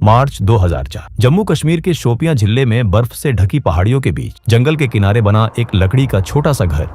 मार्च 2004 जम्मू कश्मीर के शोपियां जिले में बर्फ से ढकी पहाड़ियों के बीच जंगल के किनारे बना एक लकड़ी का छोटा सा घर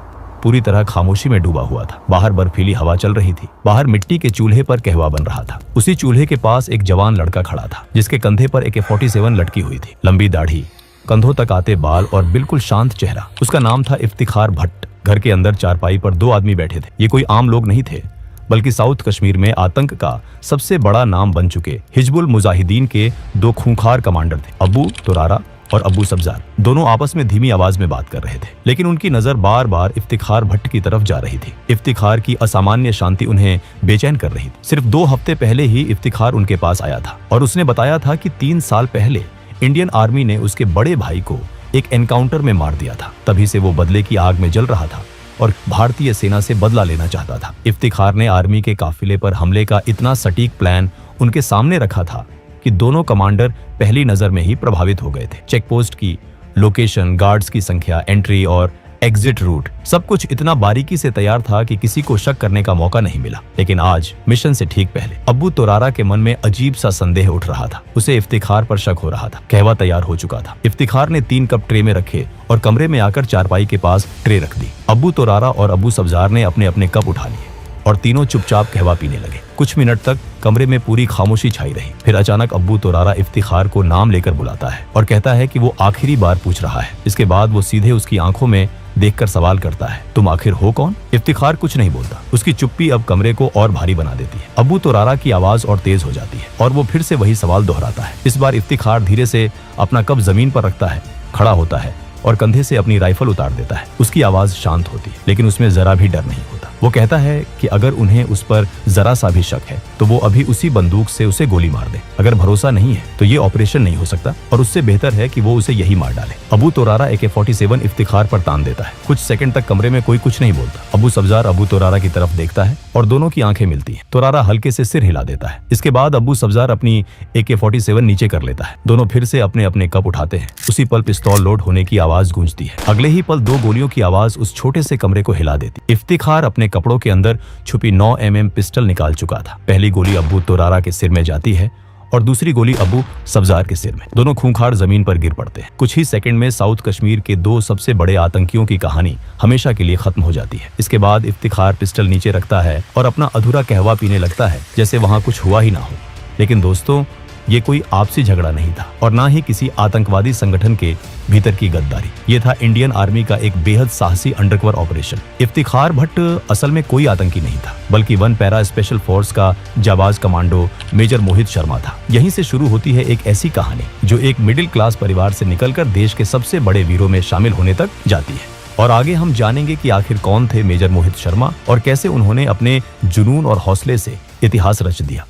पूरी तरह खामोशी में डूबा हुआ था। बाहर बर्फीली हवा चल रही थी। बाहर मिट्टी के चूल्हे पर कहवा बन रहा था। उसी चूल्हे के पास एक जवान लड़का खड़ा था जिसके कंधे पर AK-47 लटकी हुई थी। लंबी दाढ़ी, कंधों तक आते बाल और बिल्कुल शांत चेहरा। उसका नाम था इफ्तिखार भट्ट। घर के अंदर चारपाई पर 2 आदमी बैठे थे। ये कोई आम लोग नहीं थे, बल्कि साउथ कश्मीर में आतंक का सबसे बड़ा नाम बन चुके हिजबुल मुजाहिदीन के 2 खूंखार कमांडर थे, अबू तुरारा और अबू सब्जार। दोनों आपस में धीमी आवाज में बात कर रहे थे, लेकिन उनकी नजर बार बार इफ्तिखार भट्ट की तरफ जा रही थी। इफ्तिखार की असामान्य शांति उन्हें बेचैन कर रही थी। सिर्फ 2 हफ्ते पहले ही इफ्तिखार उनके पास आया था और उसने बताया था कि 3 साल पहले इंडियन आर्मी ने उसके बड़े भाई को एक एनकाउंटर में मार दिया था। तभी से वो बदले की आग में जल रहा था और भारतीय सेना से बदला लेना चाहता था। इफ्तिखार ने आर्मी के काफिले पर हमले का इतना सटीक प्लान उनके सामने रखा था कि दोनों कमांडर पहली नजर में ही प्रभावित हो गए थे। चेकपोस्ट की लोकेशन, गार्ड्स की संख्या, एंट्री और एग्जिट रूट, सब कुछ इतना बारीकी से तैयार था कि किसी को शक करने का मौका नहीं मिला। लेकिन आज मिशन से ठीक पहले अबू तुरारा के मन में अजीब सा संदेह उठ रहा था। उसे इफ्तिखार पर शक हो रहा था। कहवा तैयार हो चुका था। इफ्तिखार ने 3 कप ट्रे में रखे और कमरे में आकर चारपाई के पास ट्रे रख दी। अबू तुरारा और अबू सब्जार ने अपने अपने कप उठा लिए और तीनों चुपचाप कहवा पीने लगे। कुछ मिनट तक कमरे में पूरी खामोशी छाई रही। फिर अचानक अबू तुरारा इफ्तिखार को नाम लेकर बुलाता है और कहता है कि वो आखिरी बार पूछ रहा है। इसके बाद वो सीधे उसकी आंखों में देखकर सवाल करता है, तुम आखिर हो कौन? इफ्तिखार कुछ नहीं बोलता। उसकी चुप्पी अब कमरे को और भारी बना देती है। अबू तुरारा की आवाज और तेज हो जाती है और वो फिर से वही सवाल दोहराता है। इस बार इफ्तिखार धीरे से अपना कप जमीन पर रखता है, खड़ा होता है और कंधे से अपनी राइफल उतार देता है। उसकी आवाज शांत होती है, लेकिन उसमें जरा भी डर नहीं होता। वो कहता है कि अगर उन्हें उस पर जरा सा भी शक है तो वो अभी उसी बंदूक से उसे गोली मार दे। अगर भरोसा नहीं है तो ये ऑपरेशन नहीं हो सकता और उससे बेहतर है कि वो उसे यही मार डाले। अबू तुरारा AK-47 इफ्तिखार पर तान देता है। कुछ सेकंड तक कमरे में कोई कुछ नहीं बोलता। अबू सब्जार अबू तुरारा की तरफ देखता है और दोनों की आंखें मिलती हैं। तुरारा हल्के से सिर हिला देता है। इसके बाद अबू सब्जार अपनी AK-47 नीचे कर लेता है। दोनों फिर से अपने अपने कप उठाते हैं। उसी पल पिस्तौल लोड होने की आवाज गूंजती है। अगले ही पल 2 गोलियों की आवाज उस छोटे से कमरे को हिला देती। इफ्तिखार अपने कपड़ों के अंदर छुपी 9 mm पिस्टल निकाल चुका था। पहली गोली अबू तुरारा के सिर में जाती है और दूसरी गोली अबू सब्जार के सिर में। दोनों खूंखार जमीन पर गिर पड़ते हैं। कुछ ही सेकंड में साउथ कश्मीर के 2 सबसे बड़े आतंकियों की कहानी हमेशा के लिए खत्म हो जाती है। इसके बाद इफ्तिखार पिस्टल नीचे रखता है और अपना अधूरा कहवा पीने लगता है, जैसे वहां कुछ हुआ ही ना हो। लेकिन दोस्तों, ये कोई आपसी झगड़ा नहीं था और ना ही किसी आतंकवादी संगठन के भीतर की गद्दारी। ये था इंडियन आर्मी का एक बेहद साहसी अंडरकवर ऑपरेशन। इफ्तिखार भट्ट असल में कोई आतंकी नहीं था, बल्कि 1 पैरा स्पेशल फोर्स का जाबाज कमांडो मेजर मोहित शर्मा था। यहीं से शुरू होती है एक ऐसी कहानी जो एक मिडिल क्लास परिवार से निकलकर देश के सबसे बड़े वीरों में शामिल होने तक जाती है। और आगे हम जानेंगे कि आखिर कौन थे मेजर मोहित शर्मा और कैसे उन्होंने अपने जुनून और हौसले से इतिहास रच दिया।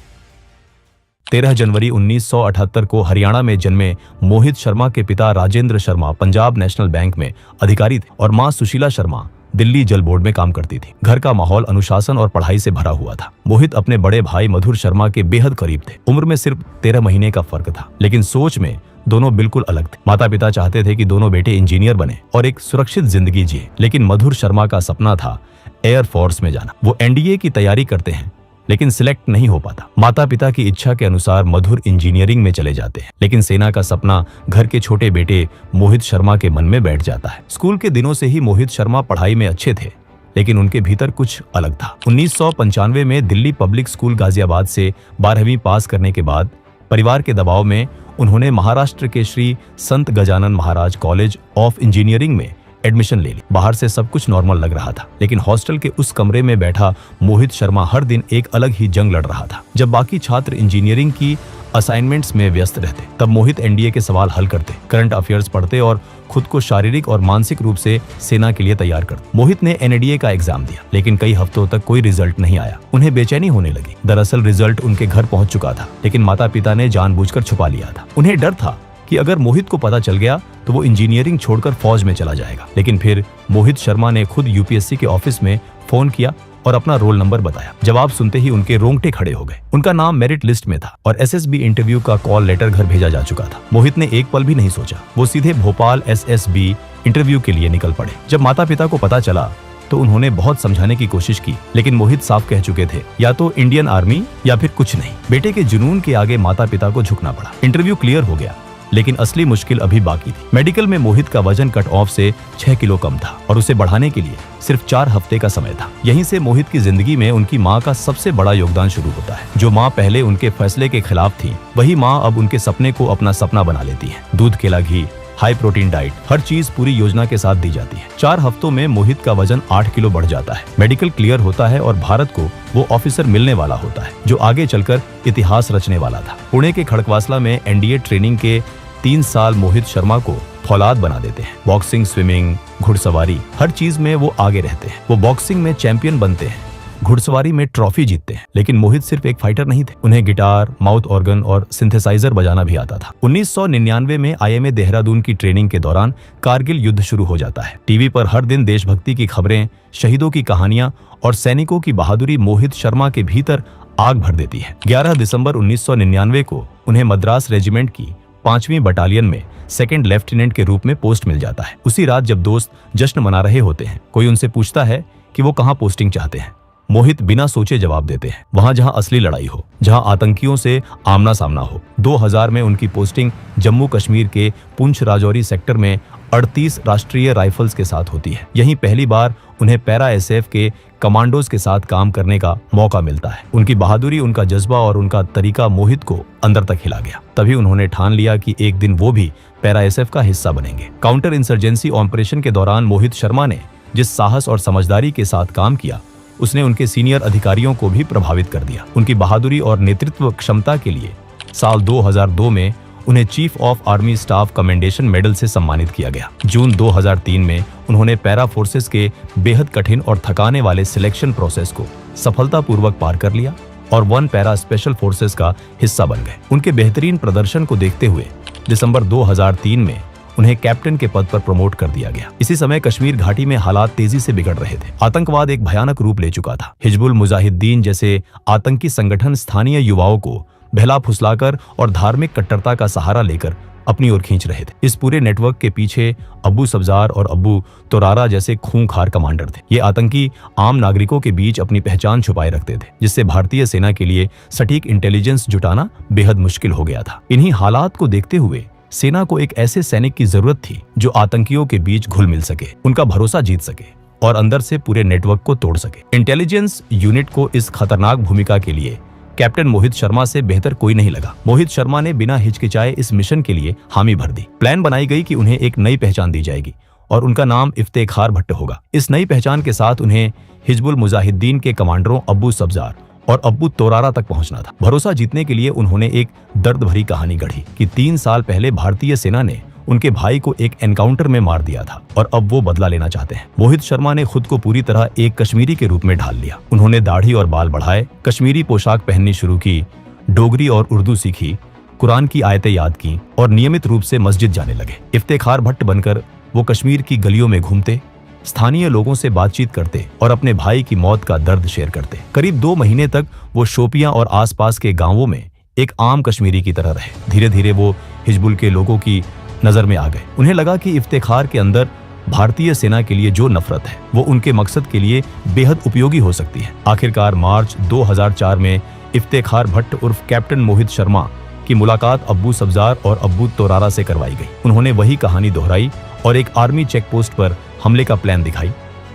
13 जनवरी 1978 को हरियाणा में जन्मे मोहित शर्मा के पिता राजेंद्र शर्मा पंजाब नेशनल बैंक में अधिकारी थे और मां सुशीला शर्मा दिल्ली जल बोर्ड में काम करती थी। घर का माहौल अनुशासन और पढ़ाई से भरा हुआ था। मोहित अपने बड़े भाई मधुर शर्मा के बेहद करीब थे। उम्र में सिर्फ 13 महीने का फर्क था, लेकिन सोच में दोनों बिल्कुल अलग थे। माता पिता चाहते थे कि दोनों बेटे इंजीनियर बने और एक सुरक्षित जिंदगी जिए, लेकिन मधुर शर्मा का सपना था एयर फोर्स में जाना। वो NDA की तैयारी करते हैं, लेकिन सिलेक्ट नहीं हो पाता। माता पिता की इच्छा के अनुसार मधुर इंजीनियरिंग में चले जाते हैं, लेकिन सेना का सपना घर के छोटे बेटे मोहित शर्मा के मन में बैठ जाता है। स्कूल के दिनों से ही मोहित शर्मा पढ़ाई में अच्छे थे, लेकिन उनके भीतर कुछ अलग था। 1995 में दिल्ली पब्लिक स्कूल गाजियाबाद से 12वीं पास करने के बाद परिवार के दबाव में उन्होंने महाराष्ट्र के श्री संत Gajanan Maharaj college of engineering में एडमिशन ले ली। बाहर से सब कुछ नॉर्मल लग रहा था, लेकिन हॉस्टल के उस कमरे में बैठा मोहित शर्मा हर दिन एक अलग ही जंग लड़ रहा था। जब बाकी छात्र इंजीनियरिंग की असाइनमेंट्स में व्यस्त रहते, तब मोहित NDA के सवाल हल करते, करंट अफेयर्स पढ़ते और खुद को शारीरिक और मानसिक रूप से सेना के लिए तैयार करते। मोहित ने NDA का एग्जाम दिया, लेकिन कई हफ्तों तक कोई रिजल्ट नहीं आया। उन्हें बेचैनी होने लगी। दरअसल रिजल्ट उनके घर पहुंच चुका था, लेकिन माता पिता ने जानबूझकर छुपा लिया था। उन्हें डर था कि अगर मोहित को पता चल गया तो वो इंजीनियरिंग छोड़कर फौज में चला जाएगा। लेकिन फिर मोहित शर्मा ने खुद UPSC के ऑफिस में फोन किया और अपना रोल नंबर बताया। जवाब सुनते ही उनके रोंगटे खड़े हो गए। उनका नाम मेरिट लिस्ट में था और SSB इंटरव्यू का कॉल लेटर घर भेजा जा चुका था। मोहित ने एक पल भी नहीं सोचा, वो सीधे भोपाल SSB इंटरव्यू के लिए निकल पड़े। जब माता पिता को पता चला तो उन्होंने बहुत समझाने की कोशिश की, लेकिन मोहित साफ कह चुके थे, या तो इंडियन आर्मी या फिर कुछ नहीं। बेटे के जुनून के आगे माता पिता को झुकना पड़ा। इंटरव्यू क्लियर हो गया, लेकिन असली मुश्किल अभी बाकी थी। मेडिकल में मोहित का वजन कट ऑफ से 6 किलो कम था और उसे बढ़ाने के लिए सिर्फ 4 हफ्ते का समय था। यहीं से मोहित की जिंदगी में उनकी माँ का सबसे बड़ा योगदान शुरू होता है। जो माँ पहले उनके फैसले के खिलाफ थी, वही माँ अब उनके सपने को अपना सपना बना लेती है। दूध, केला, घी, हाई प्रोटीन डाइट, हर चीज पूरी योजना के साथ दी जाती है। 4 हफ्तों में मोहित का वजन 8 किलो बढ़ जाता है। मेडिकल क्लियर होता है और भारत को वो ऑफिसर मिलने वाला होता है जो आगे चलकर इतिहास रचने वाला था। पुणे के खड़कवासला में एनडीए ट्रेनिंग के 3 साल मोहित शर्मा को फौलाद बना देते हैं। बॉक्सिंग, स्विमिंग, घुड़सवारी, हर चीज में वो आगे रहते हैं। वो बॉक्सिंग में चैंपियन बनते हैं, घुड़सवारी में ट्रॉफी जीतते हैं। लेकिन मोहित सिर्फ एक फाइटर नहीं थे, उन्हें गिटार, माउथ ऑर्गन और सिंथेसाइजर बजाना भी आता था। 1999 में आईएमए देहरादून की ट्रेनिंग के दौरान कारगिल युद्ध शुरू हो जाता है। टीवी पर हर दिन देशभक्ति की खबरें, शहीदों की कहानियां और सैनिकों की बहादुरी मोहित शर्मा के भीतर आग भर देती है। 11 दिसंबर 1999 को उन्हें मद्रास रेजिमेंट की 5वीं बटालियन में 2nd लेफ्टिनेंट के रूप में पोस्ट मिल जाता है। उसी रात जब दोस्त जश्न मना रहे होते हैं, कोई उनसे पूछता है कि वो कहाँ पोस्टिंग चाहते हैं। मोहित बिना सोचे जवाब देते हैं, वहां जहां असली लड़ाई हो, जहां आतंकियों से आमना सामना हो। 2000 में उनकी पोस्टिंग जम्मू कश्मीर के पुंछ राजौरी सेक्टर में 38 राष्ट्रीय राइफल्स के साथ होती है। यहीं पहली बार उन्हें पैरा एसएफ के कमांडोज के साथ काम करने का मौका मिलता है। उनकी बहादुरी, उनका जज्बा और उनका तरीका मोहित को अंदर तक हिला गया। तभी उन्होंने ठान लिया कि एक दिन वो भी पैरा एसएफ का हिस्सा बनेंगे। काउंटर इंसर्जेंसी ऑपरेशन के दौरान मोहित शर्मा ने जिस साहस और समझदारी के साथ काम किया, उसने उनके सीनियर अधिकारियों को भी प्रभावित कर दिया। उनकी बहादुरी और नेतृत्व क्षमता के लिए साल 2002 में उन्हें chief of army staff commendation medal से सम्मानित किया गया। जून 2003 में उन्होंने पैरा फोर्सेस के बेहद कठिन और थकाने वाले सिलेक्शन प्रोसेस को सफलतापूर्वक पार कर लिया और 1 पैरा स्पेशल फोर्सेस का हिस्सा बन गए। उनके बेहतरीन प्रदर्शन को देखते हुए दिसंबर 2003 में उन्हें कैप्टन के पद पर प्रमोट कर दिया गया। इसी समय कश्मीर घाटी में हालात तेजी से बिगड़ रहे थे। आतंकवाद एक भयानक रूप ले चुका था। हिजबुल मुजाहिदीन जैसे आतंकी संगठन स्थानीय युवाओं को बहला फुसलाकर और धार्मिक कट्टरता का सहारा लेकर अपनी ओर खींच रहे थे। इस पूरे नेटवर्क के पीछे अब्बू सब्जार और अब्बू तोरारा जैसे खूंखार कमांडर थे। ये आतंकी आम नागरिकों के बीच अपनी पहचान छुपाए रखते थे, जिससे भारतीय सेना के लिए सटीक इंटेलिजेंस जुटाना बेहद मुश्किल हो गया था। इन्हीं हालात को देखते हुए सेना को एक ऐसे सैनिक की जरूरत थी जो आतंकियों के बीच घुल मिल सके, उनका भरोसा जीत सके और अंदर से पूरे नेटवर्क को तोड़ सके। इंटेलिजेंस यूनिट को इस खतरनाक भूमिका के लिए कैप्टन मोहित शर्मा से बेहतर कोई नहीं लगा। मोहित शर्मा ने बिना हिचकिचाए इस मिशन के लिए हामी भर दी। प्लान बनाई गई कि उन्हें एक नई पहचान दी जाएगी और उनका नाम इफ्तेखार भट्ट होगा। इस नई पहचान के साथ उन्हें हिजबुल मुजाहिदीन के कमांडरों अब्बू सब्जार और अब्बू तोरारा तक पहुंचना था। भरोसा जीतने के लिए उन्होंने एक दर्द भरी कहानी गढ़ी कि 3 साल पहले भारतीय सेना ने उनके भाई को एक एनकाउंटर में मार दिया था और अब वो बदला लेना चाहते हैं। मोहित शर्मा ने खुद को पूरी तरह एक कश्मीरी के रूप में ढाल लिया। उन्होंने दाढ़ी और बाल बढ़ाए, कश्मीरी पोशाक पहननी शुरू की, डोगरी और उर्दू सीखी, कुरान की आयतें याद की और नियमित रूप से मस्जिद जाने लगे। इफ्तेखार भट्ट बनकर वो कश्मीर की गलियों में घूमते, स्थानीय लोगों से बातचीत करते और अपने भाई की मौत का दर्द शेयर करते। करीब 2 महीने तक वो शोपियां और आसपास के गांवों में एक आम कश्मीरी की तरह रहे। धीरे धीरे वो हिजबुल के लोगों की नजर में आ गए। उन्हें लगा कि इफ्तेखार के अंदर भारतीय सेना के लिए जो नफरत है वो उनके मकसद के लिए बेहद उपयोगी हो सकती है। आखिरकार मार्च 2004 में इफ्तेखार भट्ट उर्फ कैप्टन मोहित शर्मा की मुलाकात अब्बू सब्जार और अब्बू तोरारा से करवाई गई। उन्होंने वही कहानी दोहराई और एक आर्मी चेक पोस्ट पर हमले का प्लान दिखाई,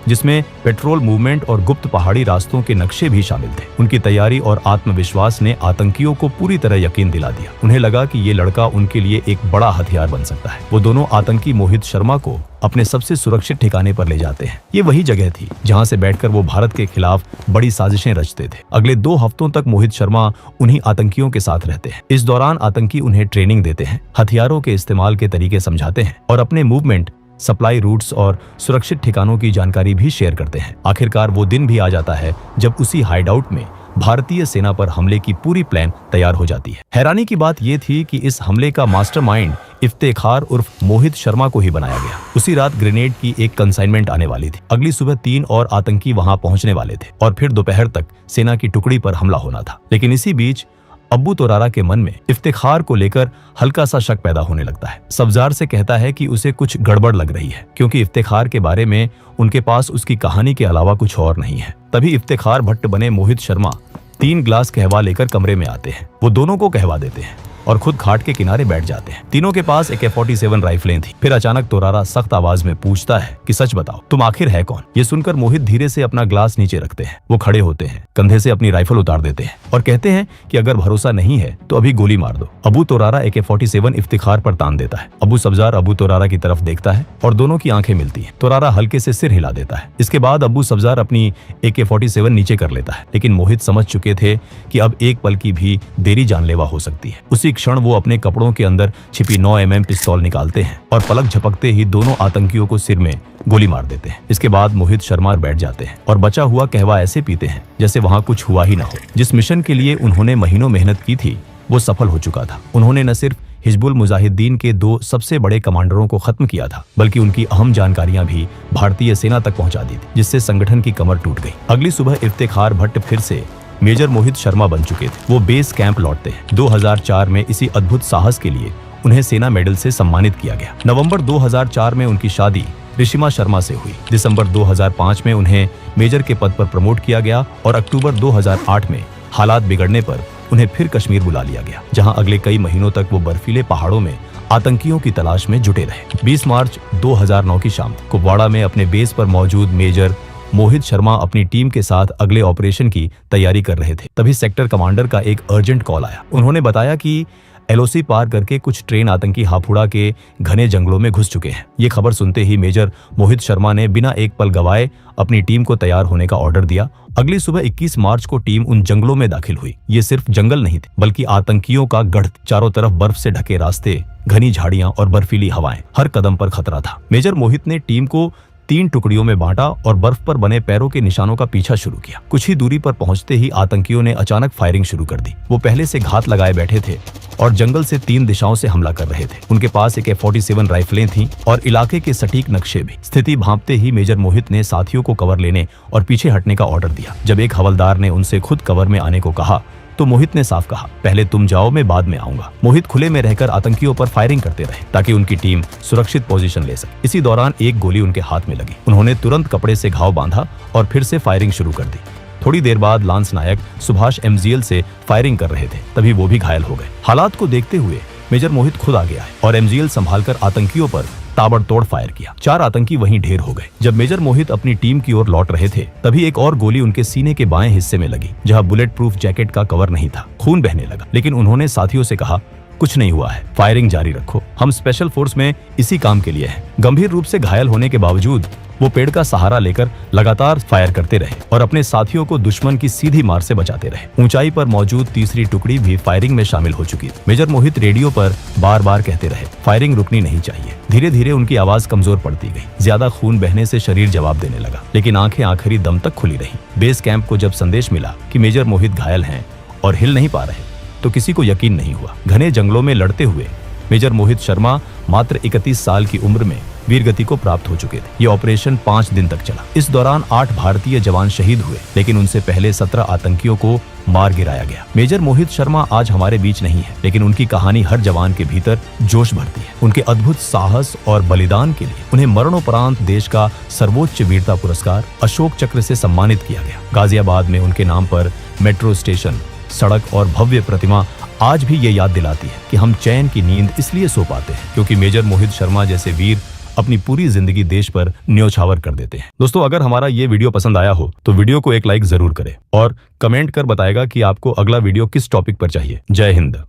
जिसमें पेट्रोल मूवमेंट और गुप्त पहाड़ी रास्तों के नक्शे भी शामिल थे। उनकी तैयारी और आत्मविश्वास ने आतंकियों को पूरी तरह यकीन दिला दिया। उन्हें लगा कि ये लड़का उनके लिए एक बड़ा हथियार बन सकता है। वो दोनों आतंकी मोहित शर्मा को अपने सबसे सुरक्षित ठिकाने पर ले जाते हैं। ये वही जगह थी जहां से बैठकर वो भारत के खिलाफ बड़ी साजिशें रचते थे। अगले 2 हफ्तों तक मोहित शर्मा उन्हीं आतंकियों के साथ रहते हैं। इस दौरान आतंकी उन्हें ट्रेनिंग देते हैं, हथियारों के इस्तेमाल के तरीके समझाते हैं और अपने मूवमेंट, सप्लाई रूट्स और सुरक्षित ठिकानों की जानकारी भी शेयर करते हैं। आखिरकार वो दिन भी आ जाता है जब उसी हाइडआउट में भारतीय सेना पर हमले की पूरी प्लान तैयार हो जाती है। हैरानी की बात यह थी कि इस हमले का मास्टरमाइंड इफ्तेखार उर्फ मोहित शर्मा को ही बनाया गया। उसी रात ग्रेनेड की एक कंसाइनमेंट आने वाली थी। अगली सुबह 3 और आतंकी वहां पहुंचने वाले थे और फिर दोपहर तक सेना की टुकड़ी पर हमला होना था। लेकिन इसी बीच अब्बू तोरारा के मन में इफ्तिखार को लेकर हल्का सा शक पैदा होने लगता है। सब्जार से कहता है कि उसे कुछ गड़बड़ लग रही है, क्योंकि इफ्तिखार के बारे में उनके पास उसकी कहानी के अलावा कुछ और नहीं है। तभी इफ्तिखार भट्ट बने मोहित शर्मा 3 ग्लास कहवा लेकर कमरे में आते हैं। वो दोनों को कहवा देते हैं और खुद खाट के किनारे बैठ जाते हैं। तीनों के पास AK-47 राइफलें थी। फिर अचानक तोरारा सख्त आवाज में पूछता है कि सच बताओ, तुम आखिर है कौन? ये सुनकर मोहित धीरे से अपना ग्लास नीचे रखते हैं। वो खड़े होते हैं, कंधे से अपनी राइफल उतार देते हैं और कहते हैं कि अगर भरोसा नहीं है तो अभी गोली मार दो। अबू तोरारा AK-47 इफ्तिखार पर तान देता है। अबू सब्जार अबू तोरारा की तरफ देखता है और दोनों की आंखें मिलती हैं। तोरारा हल्के से सिर हिला देता है। इसके बाद अबू सब्जार अपनी AK-47 नीचे कर लेता है, लेकिन मोहित समझ चुके थे कि अब एक पल की भी देरी जानलेवा हो सकती है। उसी क्षण वो अपने कपड़ों के अंदर छिपी 9mm पिस्तौल निकालते हैं और पलक झपकते ही दोनों आतंकियों को सिर में गोली मार देते हैं। इसके बाद मोहित शर्मा बैठ जाते हैं और बचा हुआ कहवा ऐसे पीते हैं जैसे वहां कुछ हुआ ही न हो। जिस मिशन के लिए उन्होंने महीनों मेहनत की थी वो सफल हो चुका था। उन्होंने न सिर्फ हिजबुल मुजाहिदीन के 2 सबसे बड़े कमांडरों को खत्म किया था, बल्कि उनकी अहम जानकारियां भी भारतीय सेना तक पहुंचा दी थी, जिससे संगठन की कमर टूट गई। अगली सुबह इफ्तिखार भट्ट फिर से मेजर मोहित शर्मा बन चुके थे। वो बेस कैंप लौटते हैं। 2004 में इसी अद्भुत साहस के लिए उन्हें सेना मेडल से सम्मानित किया गया। नवंबर 2004 में उनकी शादी ऋषिमा शर्मा से हुई। दिसंबर 2005 में उन्हें मेजर के पद पर प्रमोट किया गया और अक्टूबर 2008 में हालात बिगड़ने पर उन्हें फिर कश्मीर बुला लिया गया, जहां अगले कई महीनों तक वो बर्फीले पहाड़ों में आतंकियों की तलाश में जुटे रहे। 20 मार्च 2009 की शाम कुपवाड़ा में अपने बेस पर मौजूद मेजर मोहित शर्मा अपनी टीम के साथ अगले ऑपरेशन की तैयारी कर रहे थे। तभी सेक्टर कमांडर का एक अर्जेंट कॉल आया। उन्होंने बताया कि LOC पार करके कुछ ट्रेन आतंकी हापुड़ा के घने जंगलों में घुस चुके हैं। ये खबर सुनते ही मेजर मोहित शर्मा ने बिना एक पल गवाए अपनी टीम को तैयार होने का ऑर्डर दिया। अगली सुबह 21 मार्च को टीम उन जंगलों में दाखिल हुई। ये सिर्फ जंगल नहीं थे, बल्कि आतंकियों का गढ़। चारों तरफ बर्फ से ढके रास्ते, घनी झाड़ियां और बर्फीली हवाएं, हर कदम पर खतरा था। मेजर मोहित ने टीम को 3 टुकड़ियों में बांटा और बर्फ पर बने पैरों के निशानों का पीछा शुरू किया। कुछ ही दूरी पर पहुंचते ही आतंकियों ने अचानक फायरिंग शुरू कर दी। वो पहले से घात लगाए बैठे थे और जंगल से 3 दिशाओं से हमला कर रहे थे। उनके पास AK-47 राइफलें थीं और इलाके के सटीक नक्शे भी। स्थिति भांपते ही मेजर मोहित ने साथियों को कवर लेने और पीछे हटने का ऑर्डर दिया। जब एक हवलदार ने उनसे खुद कवर में आने को कहा तो मोहित ने साफ कहा, पहले तुम जाओ, मैं बाद में आऊंगा। मोहित खुले में रहकर आतंकियों पर फायरिंग करते रहे ताकि उनकी टीम सुरक्षित पोजीशन ले सके। इसी दौरान एक गोली उनके हाथ में लगी। उन्होंने तुरंत कपड़े से घाव बांधा और फिर से फायरिंग शुरू कर दी। थोड़ी देर बाद लांस नायक सुभाष MGL से फायरिंग कर रहे थे, तभी वो भी घायल हो गए। हालात को देखते हुए मेजर मोहित खुद आ गया और MGL संभालकर आतंकियों पर ताबड़तोड़ फायर किया। 4 आतंकी वहीं ढेर हो गए। जब मेजर मोहित अपनी टीम की ओर लौट रहे थे, तभी एक और गोली उनके सीने के बाएं हिस्से में लगी, जहां बुलेट प्रूफ जैकेट का कवर नहीं था। खून बहने लगा, लेकिन उन्होंने साथियों से कहा, कुछ नहीं हुआ है, फायरिंग जारी रखो, हम स्पेशल फोर्स में इसी काम के लिए हैं। गंभीर रूप से घायल होने के बावजूद वो पेड़ का सहारा लेकर लगातार फायर करते रहे और अपने साथियों को दुश्मन की सीधी मार से बचाते रहे। ऊंचाई पर मौजूद तीसरी टुकड़ी भी फायरिंग में शामिल हो चुकी थी। मेजर मोहित रेडियो पर बार बार कहते रहे, फायरिंग रुकनी नहीं चाहिए। धीरे धीरे उनकी आवाज कमजोर पड़ती गई। ज्यादा खून बहने से शरीर जवाब देने लगा, लेकिन आंखें आखिरी दम तक खुली रही। बेस कैंप को जब संदेश मिला कि मेजर मोहित घायल हैं और हिल नहीं पा रहे, तो किसी को यकीन नहीं हुआ। घने जंगलों में लड़ते हुए मेजर मोहित शर्मा मात्र 31 साल की उम्र में वीरगति को प्राप्त हो चुके थे। ये ऑपरेशन 5 दिन तक चला। इस दौरान 8 भारतीय जवान शहीद हुए, लेकिन उनसे पहले 17 आतंकियों को मार गिराया गया। मेजर मोहित शर्मा आज हमारे बीच नहीं है, लेकिन उनकी कहानी हर जवान के भीतर जोश भरती है। उनके अद्भुत साहस और बलिदान के लिए उन्हें मरणोपरांत देश का सर्वोच्च वीरता पुरस्कार अशोक चक्र से सम्मानित किया गया। गाजियाबाद में उनके नाम पर मेट्रो स्टेशन, सड़क और भव्य प्रतिमा आज भी ये याद दिलाती है कि हम चैन की नींद इसलिए सो पाते हैं क्योंकि मेजर मोहित शर्मा जैसे वीर अपनी पूरी जिंदगी देश पर न्योछावर कर देते हैं। दोस्तों, अगर हमारा ये वीडियो पसंद आया हो तो वीडियो को एक लाइक जरूर करें और कमेंट कर बताएगा कि आपको अगला वीडियो किस टॉपिक पर चाहिए। जय हिंद।